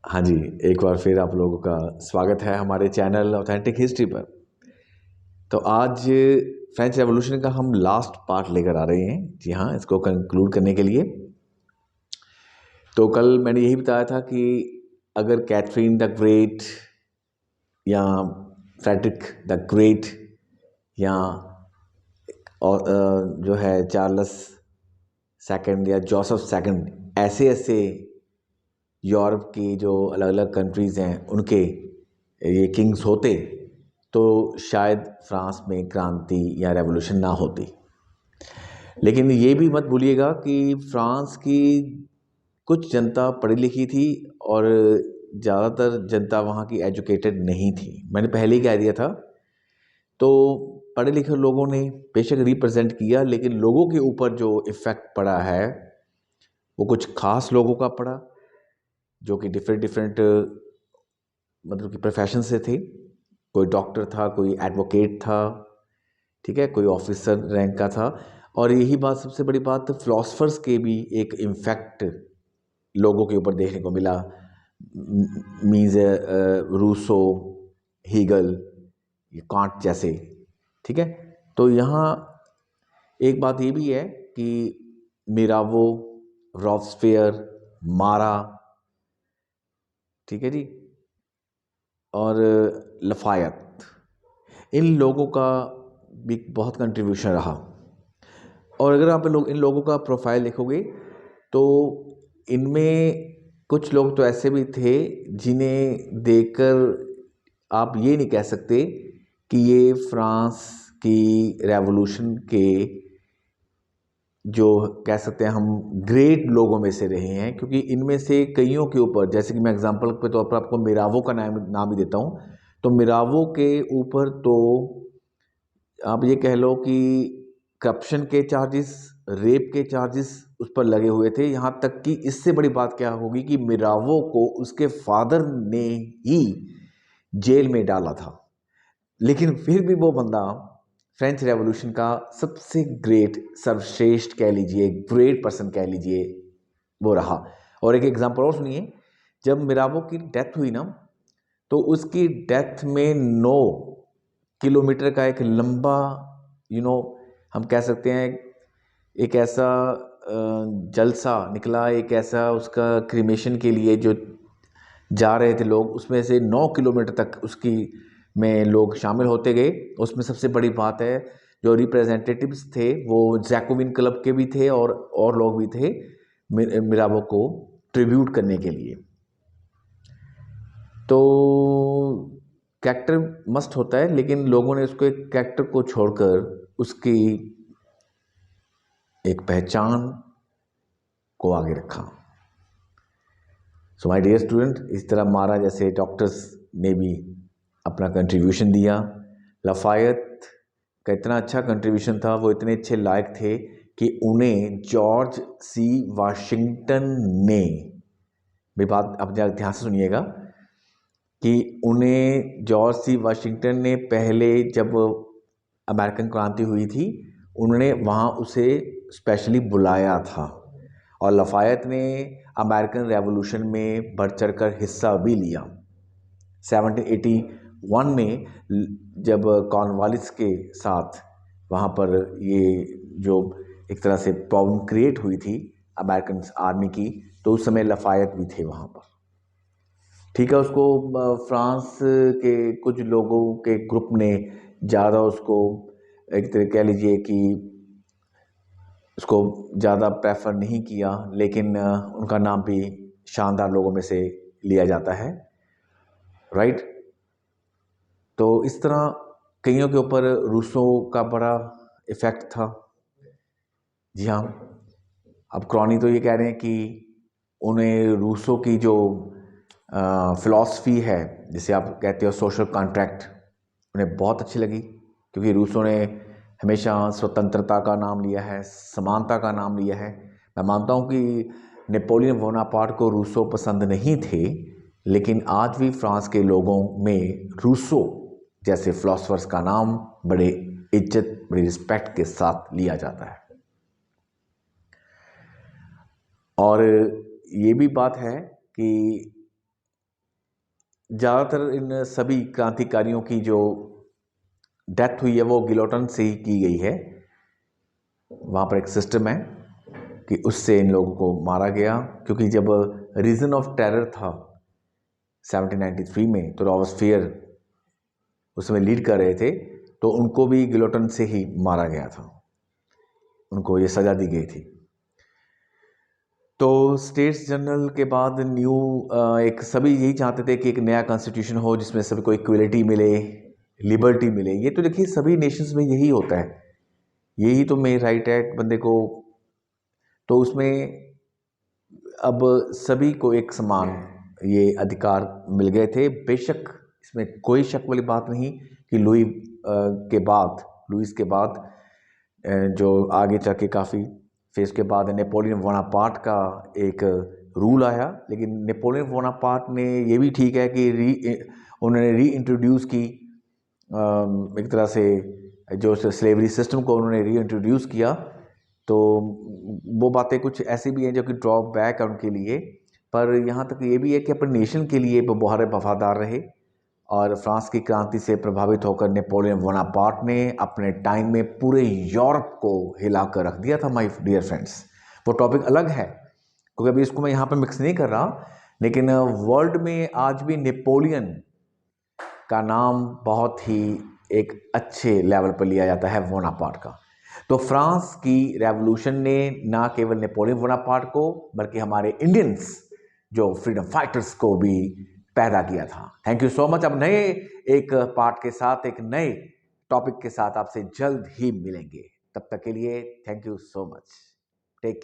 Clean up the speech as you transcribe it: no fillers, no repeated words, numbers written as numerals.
हाँ जी, एक बार फिर आप लोगों का स्वागत है हमारे चैनल ऑथेंटिक हिस्ट्री पर। तो आज फ्रेंच रेवोल्यूशन का हम लास्ट पार्ट लेकर आ रहे हैं। जी हाँ, इसको कंक्लूड करने के लिए। तो कल मैंने यही बताया था कि अगर कैथरीन द ग्रेट या फ्रेडरिक द ग्रेट या और जो है चार्ल्स सेकंड या जोसेफ सेकंड, ऐसे ऐसे यूरोप की जो अलग अलग कंट्रीज़ हैं उनके ये किंग्स होते तो शायद फ्रांस में क्रांति या रेवोल्यूशन ना होती। लेकिन ये भी मत भूलिएगा कि फ्रांस की कुछ जनता पढ़ी लिखी थी और ज़्यादातर जनता वहाँ की एजुकेटेड नहीं थी। मैंने पहले ही कह दिया था। तो पढ़े लिखे लोगों ने बेशक रिप्रेजेंट किया, लेकिन लोगों के ऊपर जो इफ़ेक्ट पड़ा है वो कुछ खास लोगों का पड़ा, जो कि डिफरेंट डिफरेंट मतलब कि प्रोफेशन से थे। कोई डॉक्टर था, कोई एडवोकेट था, ठीक है, कोई ऑफिसर रैंक का था। और यही बात, सबसे बड़ी बात, फिलोसफर्स के भी एक इम्फेक्ट लोगों के ऊपर देखने को मिला। मीन्स रूसो, हीगल, ये कांट जैसे, ठीक है। तो यहाँ एक बात ये भी है कि मिरावो, रॉब्सफेयर, मारा, ठीक है जी, और लफायत, इन लोगों का भी बहुत कंट्रीब्यूशन रहा। और अगर आप इन लोगों का प्रोफाइल देखोगे तो इनमें कुछ लोग तो ऐसे भी थे जिन्हें देखकर आप ये नहीं कह सकते कि ये फ्रांस की रेवोल्यूशन के, जो कह सकते हैं हम, ग्रेट लोगों में से रहे हैं। क्योंकि इनमें से कईयों के ऊपर, जैसे कि मैं एग्जांपल के तौर पर आपको मिरावो का नाम ही देता हूँ। तो मिरावो के ऊपर तो आप ये कह लो कि करप्शन के चार्जेस, रेप के चार्जेस उस पर लगे हुए थे। यहाँ तक कि इससे बड़ी बात क्या होगी कि मिरावो को उसके फादर ने ही जेल में डाला था, लेकिन फिर भी वो बंदा फ्रेंच रेवोल्यूशन का सबसे ग्रेट, सर्वश्रेष्ठ कह लीजिए, ग्रेट पर्सन कह लीजिए, वो रहा। और एक एग्जांपल और सुनिए। जब मिरावो की डेथ हुई ना, तो उसकी डेथ में 9 किलोमीटर का एक लंबा, हम कह सकते हैं एक ऐसा जलसा निकला, एक ऐसा उसका क्रीमेशन के लिए जो जा रहे थे लोग, उसमें से 9 किलोमीटर तक उसकी में लोग शामिल होते गए। उसमें सबसे बड़ी बात है, जो रिप्रेजेंटेटिव्स थे वो जैकोबिन क्लब के भी थे और लोग भी थे मिराबो को ट्रिब्यूट करने के लिए। तो कैरेक्टर मस्त होता है, लेकिन लोगों ने उसको, एक कैरेक्टर को छोड़कर उसकी एक पहचान को आगे रखा। सो माय डियर स्टूडेंट, इस तरह मारा जैसे डॉक्टर्स ने भी अपना कंट्रीब्यूशन दिया। लफायत का इतना अच्छा कंट्रीब्यूशन था, वो इतने अच्छे लायक थे कि उन्हें जॉर्ज सी वाशिंगटन ने, मेरी बात आप ध्यान से सुनिएगा, कि उन्हें जॉर्ज सी वाशिंगटन ने पहले, जब अमेरिकन क्रांति हुई थी, उन्होंने वहाँ उसे स्पेशली बुलाया था। और लफायत ने अमेरिकन रेवोल्यूशन में बढ़ चढ़ कर हिस्सा भी लिया। 1781 में जब कॉर्नवालिस के साथ वहाँ पर ये जो एक तरह से प्रॉब्लम क्रिएट हुई थी अमेरिकन आर्मी की, तो उस समय लफायत भी थे वहाँ पर, ठीक है। उसको फ्रांस के कुछ लोगों के ग्रुप ने ज़्यादा उसको, एक तरह कह लीजिए कि उसको ज़्यादा प्रेफर नहीं किया, लेकिन उनका नाम भी शानदार लोगों में से लिया जाता है, राइट। तो इस तरह कईयों के ऊपर रूसों का बड़ा इफ़ेक्ट था। जी हाँ, अब क्रॉनी तो ये कह रहे हैं कि उन्हें रूसों की जो फ़िलॉसफी है, जिसे आप कहते हो सोशल कॉन्ट्रैक्ट, उन्हें बहुत अच्छी लगी। क्योंकि रूसों ने हमेशा स्वतंत्रता का नाम लिया है, समानता का नाम लिया है। मैं मानता हूँ कि नेपोलियन बोनापार्ट को रूसों पसंद नहीं थे, लेकिन आज भी फ्रांस के लोगों में रूसो जैसे फिलोसफर्स का नाम बड़े इज्जत, बड़ी रिस्पेक्ट के साथ लिया जाता है। और ये भी बात है कि ज़्यादातर इन सभी क्रांतिकारियों की जो डेथ हुई है वो गिलोटन से ही की गई है। वहाँ पर एक सिस्टम है कि उससे इन लोगों को मारा गया, क्योंकि जब रीजन ऑफ टेरर था 1793 में, तो रॉबस्फियर उसमें लीड कर रहे थे, तो उनको भी गिलोटन से ही मारा गया था, उनको ये सज़ा दी गई थी। तो स्टेट्स जनरल के बाद न्यू एक सभी यही चाहते थे कि एक नया कॉन्स्टिट्यूशन हो जिसमें सभी को इक्वलिटी मिले, लिबर्टी मिले। ये तो देखिए सभी नेशंस में यही होता है, यही तो मेन राइट है बंदे को। तो उसमें अब सभी को एक समान ये अधिकार मिल गए थे। बेशक इसमें कोई शक वाली बात नहीं कि लुईस के बाद जो आगे चल के काफ़ी फिर इसके बाद नेपोलियन बोनापार्ट का एक रूल आया, लेकिन नेपोलियन बोनापार्ट ने ये भी ठीक है कि उन्होंने री इंट्रोड्यूस की एक तरह से जो स्लेवरी सिस्टम को उन्होंने री इंट्रोड्यूस किया। तो वो बातें कुछ ऐसी भी हैं जो कि ड्रॉ बैक है उनके लिए, पर यहाँ तक ये भी है कि अपने नेशन के लिए वो बहुत वफादार रहे। और फ्रांस की क्रांति से प्रभावित होकर नेपोलियन बोनापार्ट ने अपने टाइम में पूरे यूरोप को हिला कर रख दिया था माय डियर फ्रेंड्स। वो टॉपिक अलग है क्योंकि अभी इसको मैं यहाँ पर मिक्स नहीं कर रहा, लेकिन वर्ल्ड में आज भी नेपोलियन का नाम बहुत ही एक अच्छे लेवल पर लिया जाता है बोनापार्ट का। तो फ्रांस की रेवोल्यूशन ने ना केवल नेपोलियन बोनापार्ट को बल्कि हमारे इंडियंस जो फ्रीडम फाइटर्स को भी पैदा किया था। Thank you so much. अब नए एक पार्ट के साथ, एक नए टॉपिक के साथ आपसे जल्द ही मिलेंगे। तब तक के लिए thank you so much. Take care.